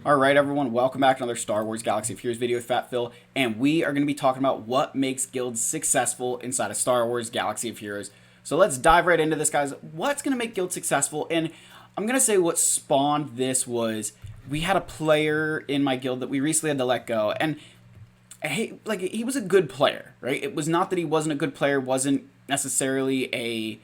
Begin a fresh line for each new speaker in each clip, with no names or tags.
Alright everyone, welcome back to another Star Wars Galaxy of Heroes video with Fat Phil, and we are going to be talking about what makes guilds successful inside of Star Wars Galaxy of Heroes. So let's dive right into this, guys. What's going to make guilds successful? And I'm going to say what spawned this was, we had a player in my guild that we recently had to let go, and he was a good player, right? It was not that he wasn't a good player, wasn't necessarily a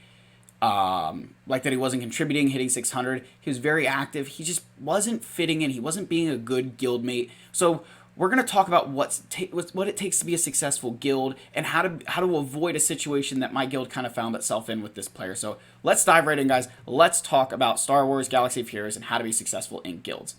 like that he wasn't contributing, hitting 600. He was very active. He just wasn't fitting in. He wasn't being a good guild mate. So we're going to talk about what it takes to be a successful guild and how to avoid a situation that my guild kind of found itself in with this player. So let's dive right in, guys. Let's talk about Star Wars Galaxy of Heroes and how to be successful in guilds.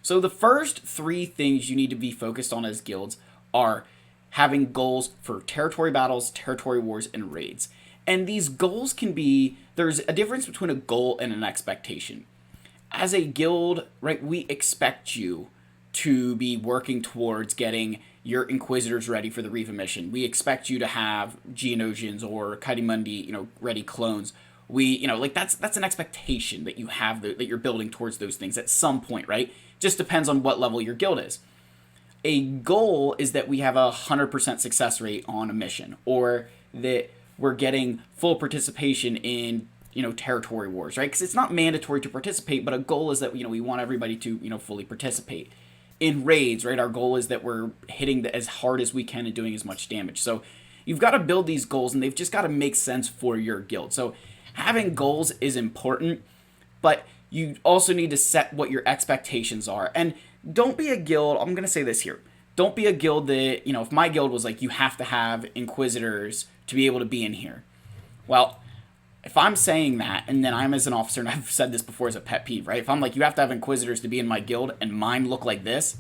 So the first three things you need to be focused on as guilds are having goals for territory battles, territory wars, and raids. And these goals can be, there's a difference between a goal and an expectation. As a guild, right, we expect you to be working towards getting your Inquisitors ready for the Reva mission. We expect you to have Geonosians or Kaidimundi, ready clones. That's an expectation that you have, that you're building towards those things at some point, right? Just depends on what level your guild is. A goal is that we have a 100% success rate on a mission, or that we're getting full participation in, territory wars, right? Because it's not mandatory to participate, but a goal is that, we want everybody to, fully participate. In raids, right, our goal is that we're hitting as hard as we can and doing as much damage. So you've got to build these goals, and they've just got to make sense for your guild. So having goals is important, but you also need to set what your expectations are. And don't be a guild, I'm going to say this here, don't be a guild that, if my guild was like, you have to have Inquisitors to be able to be in here. Well, if I'm saying that, and then I'm as an officer, and I've said this before as a pet peeve, right? If I'm like, you have to have Inquisitors to be in my guild, and mine look like this,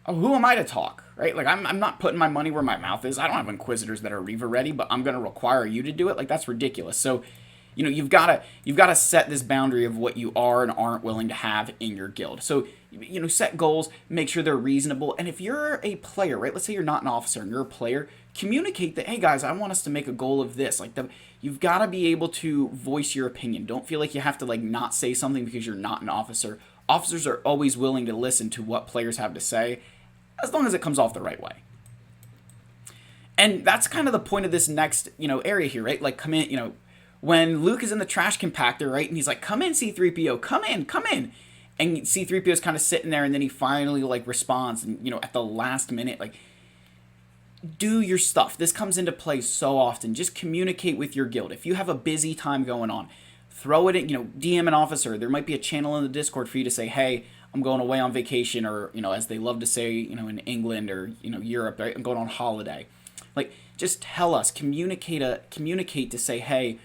who am I to talk, right? I'm not putting my money where my mouth is. I don't have Inquisitors that are Reva ready, but I'm going to require you to do it. That's ridiculous. So, you've got to set this boundary of what you are and aren't willing to have in your guild. So, set goals, make sure they're reasonable. And if you're a player, right, let's say you're not an officer and you're a player, communicate that, hey guys, I want us to make a goal of this. You've got to be able to voice your opinion. Don't feel like you have to not say something because you're not an officer. Officers are always willing to listen to what players have to say, as long as it comes off the right way. And that's kind of the point of this next, area here, right? Come in, when Luke is in the trash compactor, right, and he's like, come in, C-3PO, come in. And C-3PO is kind of sitting there, and then he finally, responds, and, at the last minute, do your stuff. This comes into play so often. Just communicate with your guild. If you have a busy time going on, throw it in, DM an officer. There might be a channel in the Discord for you to say, hey, I'm going away on vacation, or, as they love to say, in England or, Europe, right? I'm going on holiday. Just tell us, communicate to say, hey,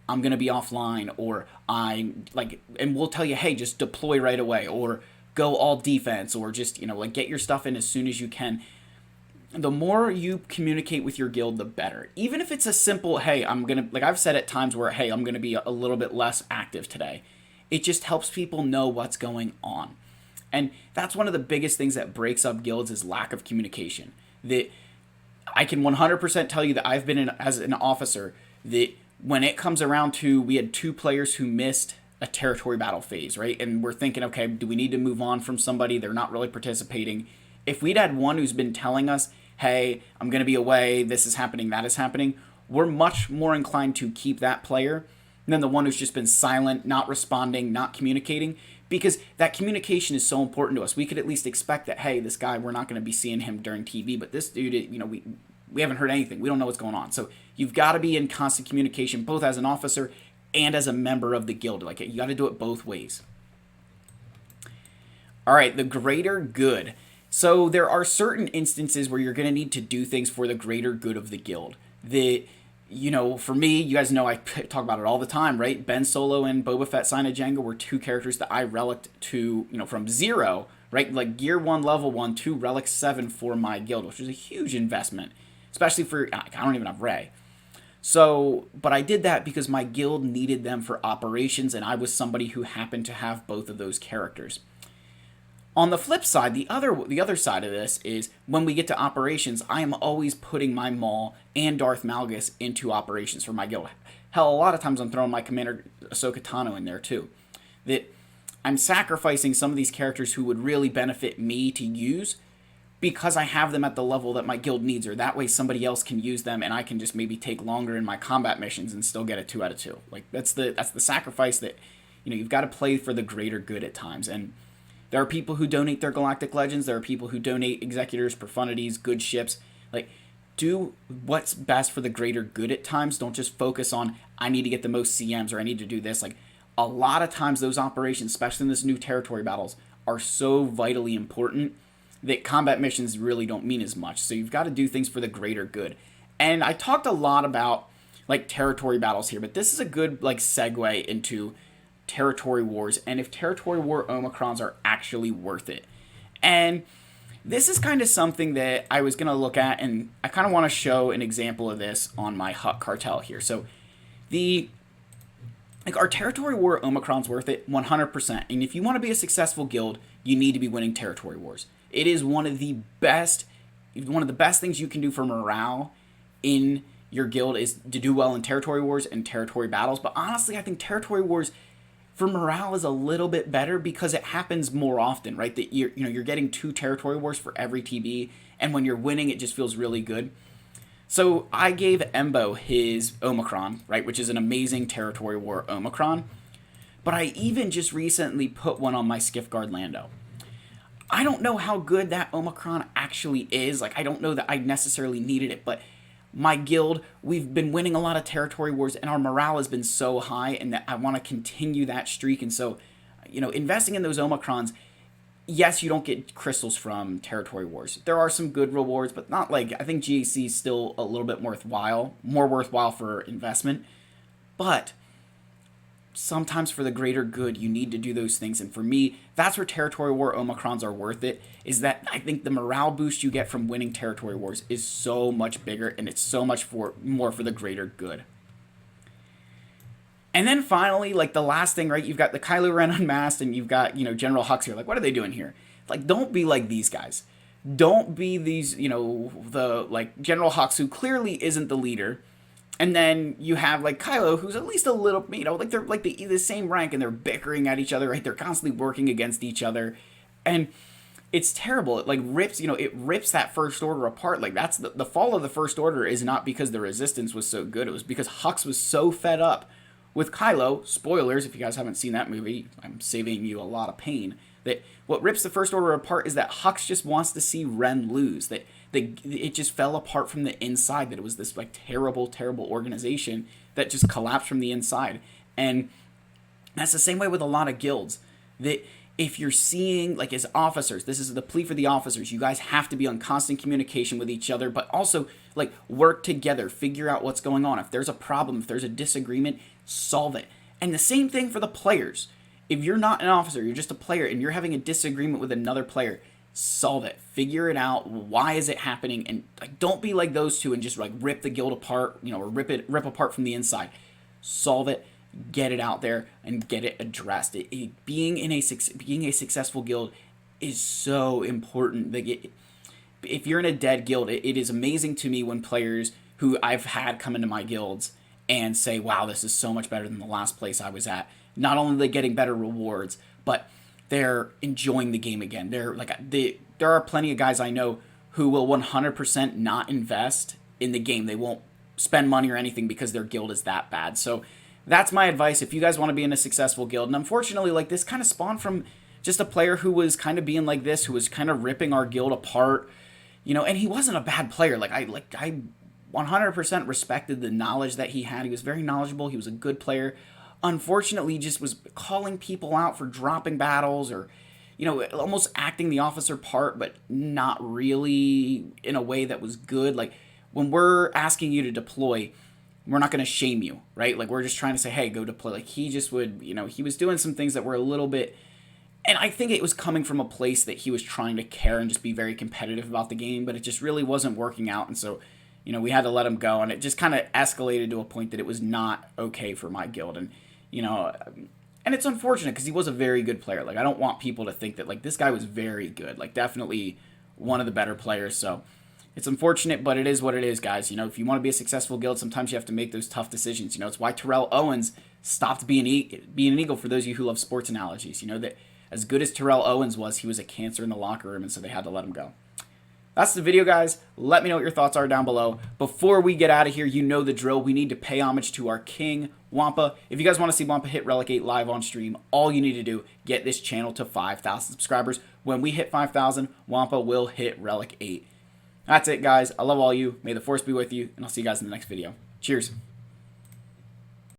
I'm going to be offline, or and we'll tell you, hey, just deploy right away, or go all defense, or just, get your stuff in as soon as you can. The more you communicate with your guild, the better. Even if it's a simple, hey, I'm going to, I've said at times where, hey, I'm going to be a little bit less active today. It just helps people know what's going on. And that's one of the biggest things that breaks up guilds is lack of communication. That I can 100% tell you that I've been as an officer, that when it comes around to, we had 2 players who missed a territory battle phase, right? And we're thinking, okay, do we need to move on from somebody? They're not really participating. If we'd had one who's been telling us, hey, I'm going to be away, this is happening, that is happening, we're much more inclined to keep that player than the one who's just been silent, not responding, not communicating, because that communication is so important to us. We could at least expect that, hey, this guy, we're not going to be seeing him during TV, but this dude, we haven't heard anything. We don't know what's going on. So you've got to be in constant communication, both as an officer and as a member of the guild. You got to do it both ways. All right, the greater good. So there are certain instances where you're going to need to do things for the greater good of the guild. For me, you guys know I talk about it all the time, right? Ben Solo and Boba Fett Sign of Jango were 2 characters that I relicked to, from 0, right? Gear 1, level 1 to Relic 7 for my guild, which was a huge investment, especially for, I don't even have Rey. So, but I did that because my guild needed them for operations, and I was somebody who happened to have both of those characters. On the flip side, the other side of this is when we get to operations, I am always putting my Maul and Darth Malgus into operations for my guild. Hell, a lot of times I'm throwing my Commander Ahsoka Tano in there too. That I'm sacrificing some of these characters who would really benefit me to use because I have them at the level that my guild needs, or that way somebody else can use them and I can just maybe take longer in my combat missions and still get a 2 out of 2. Like that's the sacrifice that, you've got to play for the greater good at times. And there are people who donate their Galactic Legends, there are people who donate Executors, Profundities, good ships. Like, do what's best for the greater good at times. Don't just focus on, I need to get the most CMs or I need to do this. Like, a lot of times those operations, especially in this new territory battles, are so vitally important that combat missions really don't mean as much. So you've got to do things for the greater good. And I talked a lot about like territory battles here, but this is a good like segue into territory wars and if territory war Omicrons are actually worth it. And this is kind of something that I was going to look at, and I kind of want to show an example of this on my Hut Cartel here. So our territory war Omicron's worth it 100%. And if you want to be a successful guild, you need to be winning territory wars. It is one of the best things you can do for morale in your guild is to do well in territory wars and territory battles. But honestly, I think territory wars for morale is a little bit better because it happens more often, right? That you're getting 2 territory wars for every TB, and when you're winning, it just feels really good. So I gave Embo his Omicron, right, which is an amazing territory war Omicron. But I even just recently put one on my Skiffguard Lando. I don't know how good that Omicron actually is. Like, I don't know that I necessarily needed it, but my guild, we've been winning a lot of territory wars, and our morale has been so high, and that I want to continue that streak. And so, investing in those Omicrons, yes, you don't get crystals from territory wars. There are some good rewards, but not like, I think GAC is still a little bit more worthwhile for investment. But sometimes for the greater good, you need to do those things. And for me, that's where territory war Omicrons are worth it, is that I think the morale boost you get from winning territory wars is so much bigger, and it's so much more for the greater good. And then finally, like the last thing, right, you've got the Kylo Ren unmasked, and you've got, General Hux here. Like, what are they doing here? Like, don't be like these guys. Don't be these, the, like, General Hux, who clearly isn't the leader. And then you have, like, Kylo, who's at least a little, like, they're, like, the same rank, and they're bickering at each other, right? They're constantly working against each other. And it's terrible. It, like, rips, it rips that First Order apart. Like, that's the fall of the First Order is not because the Resistance was so good. It was because Hux was so fed up with Kylo. Spoilers, if you guys haven't seen that movie, I'm saving you a lot of pain. That what rips the First Order apart is that Hux just wants to see Ren lose. That it just fell apart from the inside, that it was this like terrible organization that just collapsed from the inside. And that's the same way with a lot of guilds, that if you're seeing, like, as officers, this is the plea for the officers, you guys have to be on constant communication with each other, but also like work together, figure out what's going on. If there's a problem, if there's a disagreement, solve it. And the same thing for the players. If you're not an officer, you're just a player, and you're having a disagreement with another player, solve it, figure it out. Why is it happening? And like, don't be like those two and just like rip the guild apart, or rip apart from the inside. Solve it, get it out there, and get it addressed. Being a successful guild is so important. Like, if you're in a dead guild, it is amazing to me when players who I've had come into my guilds and say, wow, this is so much better than the last place I was at. Not only are they getting better rewards, but they're enjoying the game again. There are plenty of guys I know who will 100% not invest in the game. They won't spend money or anything because their guild is that bad. So that's my advice if you guys want to be in a successful guild. And unfortunately, like, this kind of spawned from just a player who was kind of being like this, who was kind of ripping our guild apart, and he wasn't a bad player. I 100% respected the knowledge that he had. He was very knowledgeable. He was a good player. Unfortunately, he just was calling people out for dropping battles, or, almost acting the officer part, but not really in a way that was good. Like, when we're asking you to deploy, we're not going to shame you, right? Like, we're just trying to say, hey, go deploy. Like, he just would, he was doing some things that were a little bit, and I think it was coming from a place that he was trying to care and just be very competitive about the game, but it just really wasn't working out. And so, we had to let him go, and it just kind of escalated to a point that it was not okay for my guild. And, and it's unfortunate because he was a very good player. Like, I don't want people to think that, like, this guy was very good. Like, definitely one of the better players. So it's unfortunate, but it is what it is, guys. If you want to be a successful guild, sometimes you have to make those tough decisions. It's why Terrell Owens stopped being an Eagle. For those of you who love sports analogies, you know that as good as Terrell Owens was, he was a cancer in the locker room, and so they had to let him go. That's the video, guys. Let me know what your thoughts are down below. Before we get out of here, you know the drill. We need to pay homage to our king, Wampa. If you guys want to see Wampa hit Relic 8 live on stream, all you need to do, get this channel to 5,000 subscribers. When we hit 5,000, Wampa will hit Relic 8. That's it, guys. I love all you. May the force be with you, and I'll see you guys in the next video. Cheers.